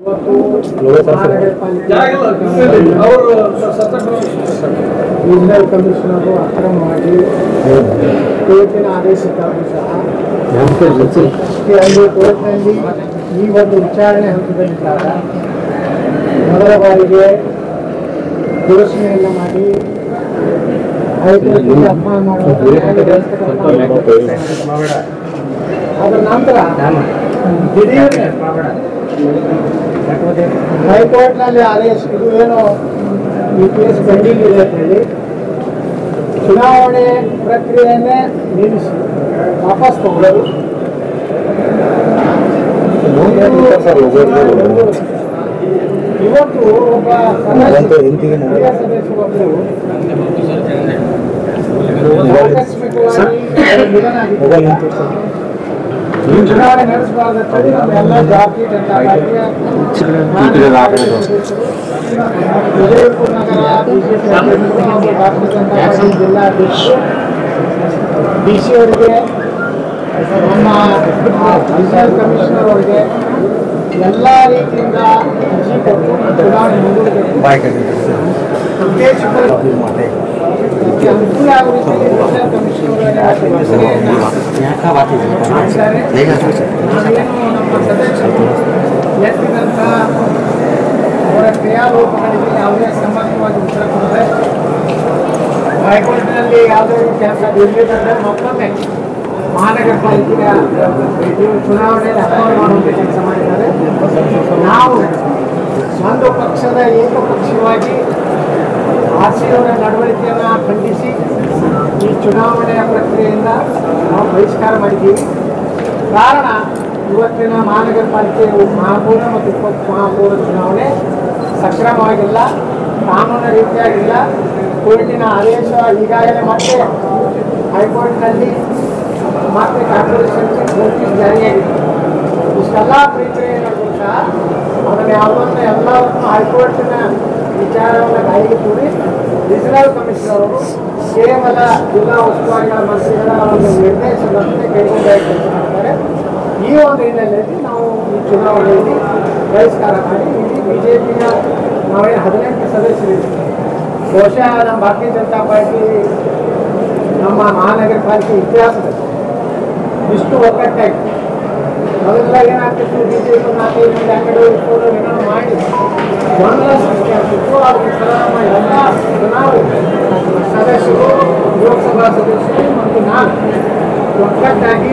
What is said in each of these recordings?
Regional commissioner ಅಕ್ರಮವಾಗಿ ಕೋರ್ಟಿನ ಆದೇಶಕ್ಕಾಗಿ ಸಹ ಅಲ್ಲಿ ಕೋರ್ಟ್ನಲ್ಲಿ ಈ ಒಂದು ವಿಚಾರಣೆ ಹಂತದಲ್ಲಿದ್ದಾಗ ಮೊದಲ ಬಾರಿಗೆ ಘೋಷಣೆಯನ್ನು ಮಾಡಿ ಹೈಕೋರ್ಟ್ಗೆ ಅಪಮಾನ ಮಾಡುವ ಅದರ ನಂತರ ದಿಢೀರ್ನೆ ಹೈಕೋರ್ಟ್ನಲ್ಲಿ ಆದೇಶ ಇದು ಏನು ಈ ಕೇಸ್ ಪೆಂಡಿಂಗ್ ಇದೆ ಅಂತ ಹೇಳಿ ಚುನಾವಣೆ ಪ್ರಕ್ರಿಯೆಯನ್ನೇ ನಿಲ್ಲಿಸಿ ವಾಪಸ್ ತಗೊಳ್ಳೋದು ಇವತ್ತು ಒಬ್ಬ ಸದಸ್ಯರು ಚುನಾವಣೆ ನಡೆಸಬಾರ್ದಂತೇಳಿ ನಮ್ಮೆಲ್ಲ ಜಾತಿ ಜನತಾ ಪಾರ್ಟಿಯ ವಿಜಯಪುರ ನಗರ ಬಿಜೆಪಿ ಭಾರತೀಯ ಜನತಾ ಪಾರ್ಟಿ ಜಿಲ್ಲಾಧ್ಯಕ್ಷರು DC ಅವರಿಗೆ ನಮ್ಮ ರೀಜನಲ್ ಕಮಿಷನರ್ ಅವರಿಗೆ ಎಲ್ಲ ರೀತಿಯಿಂದ ಅರ್ಜಿ ಕೊಟ್ಟು ಚುನಾವಣೆ ಮುಂದೂಡಬೇಕು ಅನುಕೂಲ ಆಗುವ ರೀತಿಯಲ್ಲಿ ರೀಜನಲ್ ಕಮಿಷನರ್ ನಮ್ಮ ಸದಸ್ಯರು ಎತ್ತಿದಂಥ ಅವರ ಕ್ರಿಯಾಲೋಪಗಳಿಗೆ ಯಾವುದೇ ಸಮರ್ಥವಾಗಿ ಉತ್ತರ ಕೊಡದೆ ಹೈಕೋರ್ಟ್ನಲ್ಲಿ ಯಾವುದೇ ಕೆಲಸ ಇರಲಿಲ್ಲ ಮತ್ತೊಮ್ಮೆ ಮಹಾನಗರ ಪಾಲಿಕೆಯ ಚುನಾವಣೆಯಲ್ಲಿ ಅಪಮಾನ ಮಾಡುವಂಥ ಕೆಲಸ ಮಾಡಿದ್ದಾರೆ. ನಾವು ಒಂದು ಪಕ್ಷದ ಏಕಪಕ್ಷೀಯವಾಗಿ RCOನ ನಡವಳಿಕೆಯನ್ನು ಖಂಡಿಸಿ ಈ ಚುನಾವಣೆಯ ಪ್ರಕ್ರಿಯೆಯಿಂದ ನಾವು ಬಹಿಷ್ಕಾರ ಮಾಡಿದ್ದೀವಿ. ಕಾರಣ ಇವತ್ತಿನ ಮಹಾನಗರ ಪಾಲಿಕೆ ಮಹಾಪೌರ ಮತ್ತು ಉಪಮಹಾಪೌರ ಚುನಾವಣೆ ಸಕ್ರಮವಾಗಿಲ್ಲ, ಕಾನೂನು ರೀತಿಯಾಗಿಲ್ಲ. ಕೋರ್ಟಿನ ಆದೇಶ ಈಗಾಗಲೇ ಮತ್ತೆ ಹೈಕೋರ್ಟ್ನಲ್ಲಿ ಮತ್ತೆ ಕಾರ್ಪೊರೇಷನ್ಗೆ ನೋಟಿಸ್ ಜಾರಿಯಾಗಿದೆ. ಇಷ್ಟೆಲ್ಲ ಪ್ರಕ್ರಿಯೆಗಳು ಸಹ ಅದನ್ನು ಯಾವುದನ್ನು ಎಲ್ಲವನ್ನು ಹೈಕೋರ್ಟಿನ ವಿಚಾರವನ್ನು ಗಾಳಿಗೆ ತೂರಿ ರೀಜನಲ್ ಕಮಿಷನರ್ ಅವರು ಕೇವಲ ಜಿಲ್ಲಾ ಉಸ್ತುವಾರಿಗಳ ಮಂತ್ರಿಗಳ ಒಂದು ನಿರ್ದೇಶನದಂತೆ ಕೈಗೊಂಡು ಕೆಲಸ ಮಾಡ್ತಾರೆ. ಈ ಒಂದು ಹಿನ್ನೆಲೆಯಲ್ಲಿ ನಾವು ಈ ಚುನಾವಣೆಯಲ್ಲಿ ಬಹಿಷ್ಕಾರ ಮಾಡಿ ಇಲ್ಲಿ ಬಿಜೆಪಿಯ ನಾವೇ 18 ಸದಸ್ಯರಿದ್ದೀವಿ. ಬಹುಶಃ ನಮ್ಮ ಭಾರತೀಯ ಜನತಾ ಪಾರ್ಟಿ ನಮ್ಮ ಮಹಾನಗರ ಪಾಲಿಕೆ ಇತಿಹಾಸದಲ್ಲಿ ಇಷ್ಟು ಒಗ್ಗಟ್ಟಾಗಿ ಮೊದಲೆಲ್ಲ ಏನಾಗ್ತಿತ್ತು, ಬಿಜೆಪಿ 4-5 ಮಂದಿ ಆ ಕಡೆ ಇಟ್ಕೊಂಡು ಏನಾದ್ರು ಮಾಡಿ ಗೊಂದಲ ಸೃಷ್ಟಿ ಆಗ್ತಿತ್ತು. ಅದಕ್ಕೆ ಎಲ್ಲ ನಾವು ಸದಸ್ಯರು, ಲೋಕಸಭಾ ಸದಸ್ಯರು ಮತ್ತು ನಾನು ಒಗ್ಗಟ್ಟಾಗಿ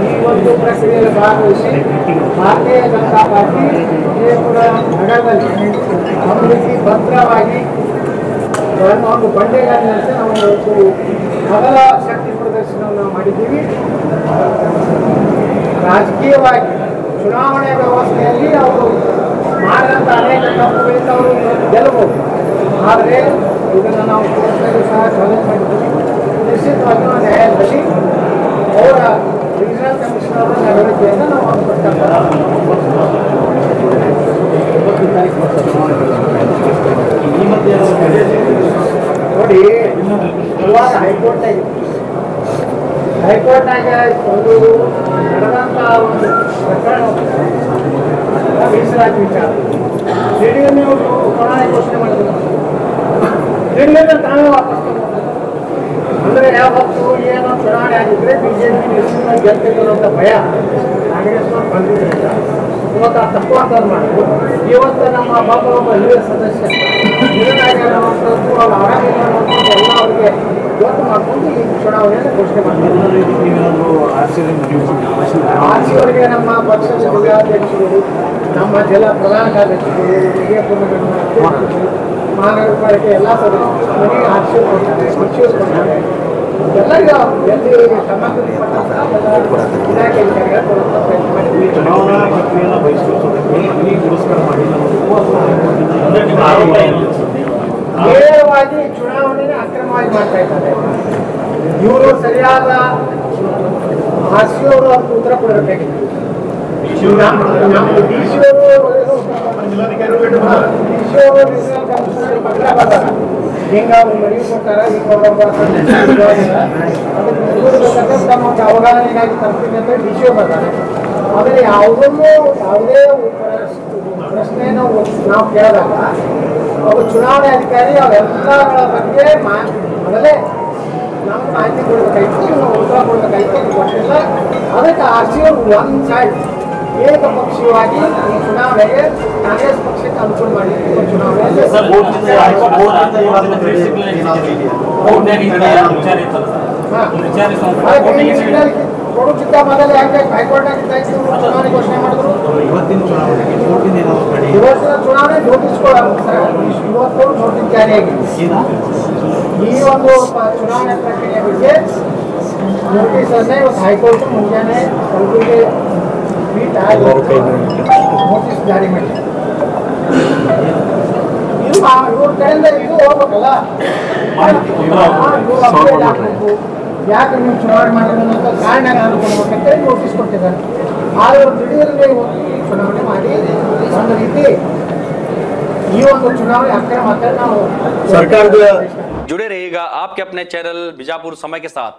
ಈ ಒಂದು ಪ್ರಕ್ರಿಯೆಯಲ್ಲಿ ಭಾಗವಹಿಸಿ ಭಾರತೀಯ ಜನತಾ ಪಾರ್ಟಿ ವಿಜಯಪುರ ನಗರದಲ್ಲಿ ಒಂದು ರೀತಿ ಭದ್ರವಾಗಿ ಒಂದು ಬಂಡೆಗಾಲಿನಂತೆ ನಾವು ಮೊದಲ ಶಕ್ತಿ ಪ್ರದರ್ಶನವನ್ನು ಮಾಡಿದ್ದೀವಿ. ರಾಜಕೀಯವಾಗಿ ಚುನಾವಣೆ ವ್ಯವಸ್ಥೆಯಲ್ಲಿ ಅವರು ಮಾಡಿದಂಥ ಅನೇಕ ತಪ್ಪುಗಳಿಂದ ಅವರು ಗೆಲ್ಲಬಹುದು. ಆದರೆ ಇದನ್ನು ನಾವು ಕೋರ್ಟ್ನಲ್ಲಿ ಸಹ ಚಾಲೆಂಜ್ ಮಾಡಿದ್ದೀವಿ. ನಿಶ್ಚಿತವಾಗಿ ನ್ಯಾಯಾಲಯದಲ್ಲಿ ಅವರ ರೀಜನಲ್ ಕಮಿಷನರ್ ನಡವಳಿಕೆಯನ್ನು ನಾವು ನೋಡಿ. ಇವಾಗ ಹೈಕೋರ್ಟ್ನಾಗ ಒಂದು ನಡೆದಂಥ ಒಂದು ಪ್ರಕರಣ ಮೀಸಲಾತಿ ವಿಚಾರ ದಿಢೀರ್ನೆ ಅವರು ಚುನಾವಣೆ ಘೋಷಣೆ ಮಾಡಿದ್ರು. ದಿಢೀರ್ನೆ ತಾವೇ ವಾಪಸ್ ತಗೊಂಡು ಅಂದರೆ ಯಾವತ್ತು ಏನೋ ಚುನಾವಣೆ ಆಗಿದ್ರೆ ಬಿಜೆಪಿ ನಿಶ್ಚಿತ ಗೆಲ್ತಿದ್ರು ಭಯ ಕಾಂಗ್ರೆಸ್ ಬಂದಿದ್ದರಿಂದ ಇವತ್ತು ಆ ತಪ್ಪು ಅಂತ ಮಾಡಿದ್ರು. ಇವತ್ತು ನಮ್ಮ ಒಬ್ಬ ಹಿರಿಯ ಸದಸ್ಯ ನಿರ್ಣಯವಂಥದ್ದು ಅವ್ರು ಆರಾಮಿಲ್ಲ ಅನ್ನೋದು ಎಲ್ಲ ಅವರಿಗೆ ಗೊತ್ತು ಮಾಡಿಕೊಂಡು ಈ ಚುನಾವಣೆಯನ್ನು ಘೋಷಣೆ ಮಾಡಿದ್ರು. RC ಅವರಿಗೆ ನಮ್ಮ ಪಕ್ಷದ ಜಿಲ್ಲಾಧ್ಯಕ್ಷರು, ನಮ್ಮ ಜಿಲ್ಲಾ ಪ್ರಧಾನ ಕಾರ್ಯದರ್ಶಿಗಳು, ವಿಜಯಪುರ ಮಹಾನಗರ ಪಾಲಿಕೆ ಎಲ್ಲ ಸದಸ್ಯರು ಮನೆಗೆ RC ಕೊಡ್ತಾರೆ, ಸಚಿವರು ಕೊಡ್ತಾರೆ. ಎಲ್ಲರಿಗೂ ಎಲ್ಲಿ ಸಂಬಂಧಪಟ್ಟಂಥ ಇಲಾಖೆ ಕೊಡುವಂಥ ಪ್ರಯತ್ನ ಮಾಡಿದ್ವಿ. ಚುನಾವಣಾ ಪ್ರಕ್ರಿಯೆಯನ್ನು ಬಹಿಷ್ಕರಿಸೋದಕ್ಕೆ ಪುರಸ್ಕಾರ ಮಾಡಿ ನೇರವಾಗಿ ಚುನಾವಣೆನ ಅಕ್ರಮವಾಗಿ ಮಾಡ್ತಾ ಇದ್ದಾರೆ. ಇವರು ಸರಿಯಾದ RC ಅವರು ಅದಕ್ಕೆ ಉತ್ತರ ಕೊಡಬೇಕಾಗಿತ್ತು. DC ಅವರು ಹಿಂಗಾಗಿ ಮನವಿ ಕೊಟ್ಟಾರ. ತಮ್ಮ ಅವಗಾಹನೆಗಾಗಿ ತರ್ತೀನಿ ಅಂತ DC ಬರ್ತಾರೆ. ಆದರೆ ಯಾವುದೇ ಪ್ರಶ್ನೆಯನ್ನು ನಾವು ಕೇಳಿದಾಗ ಒಬ್ಬ ಚುನಾವಣೆ ಅಧಿಕಾರಿ ಅವೆಲ್ಲಗಳ ಬಗ್ಗೆ ಮೊದಲೇ ನಮ್ಗೆ ಮಾಹಿತಿ ಕೊಡಬೇಕಾಯ್ತು, ಉತ್ತರ ಕೊಡಬೇಕಾಯ್ತು, ಕೊಟ್ಟಿಲ್ಲ. ಅದಕ್ಕೆ ಆರ್ಸಿಯವರು ಒಂದು ಸೈಡ್ ಏಕಪಕ್ಷೀಯವಾಗಿ ಈ ಚುನಾವಣೆಗೆ ಕಾಂಗ್ರೆಸ್ ಪಕ್ಷಕ್ಕೆ ಅನುಕೂಲ ಮಾಡಲಿಕ್ಕೆ ಚುನಾವಣೆ ಕೊಡುತ್ತಿದ್ದ ಮೊದಲು ಯಾಕೆ ಹೈಕೋರ್ಟ್ನಾಗ ಚುನಾವಣೆ ಘೋಷಣೆ ಮಾಡಿದ್ರು? ಇವತ್ತಿನ ಚುನಾವಣೆ ನೋಟಿಸ್ ಇವತ್ತು ನೋಟಿಸ್ ಜಾರಿಯಾಗಿದೆ. ಈ ಒಂದು ಚುನಾವಣೆ ಪ್ರಕ್ರಿಯೆ ಬಗ್ಗೆ ನೋಟಿಸ್ ಅನ್ನೇ ಇವತ್ತು ಹೈಕೋರ್ಟ್ ಮುಂಜಾನೆ ಕಲಬುರಗಿ ಪೀಠ ನೋಟಿಸ್ ಜಾರಿ ಮಾಡಿದೆ. ಇದು ಇವ್ರ ಕಡೆಯಿಂದ ಇದು ಹೋಗ್ಬೇಕಲ್ಲ, ಯಾಕೆ ನೀವು ಚುನಾವಣೆ ಮಾಡಿರೋದಂತ ಕಾರಣ ಕೊಡ್ಬೇಕಂತೇಳಿ ನೋಟಿಸ್ ಕೊಟ್ಟಿದ್ದಾರೆ. ಆದ್ರೆ ದಿಢೀರ್ಗೆ ಚುನಾವಣೆ ಮಾಡಿ ಒಂದು ರೀತಿ ಈ ಒಂದು ಚುನಾವಣೆ ಅಕ್ರಮ ಅಂತ ನಾವು सरकार जुड़े रहिएगा आपके अपने चैनल बीजापुर समय के साथ।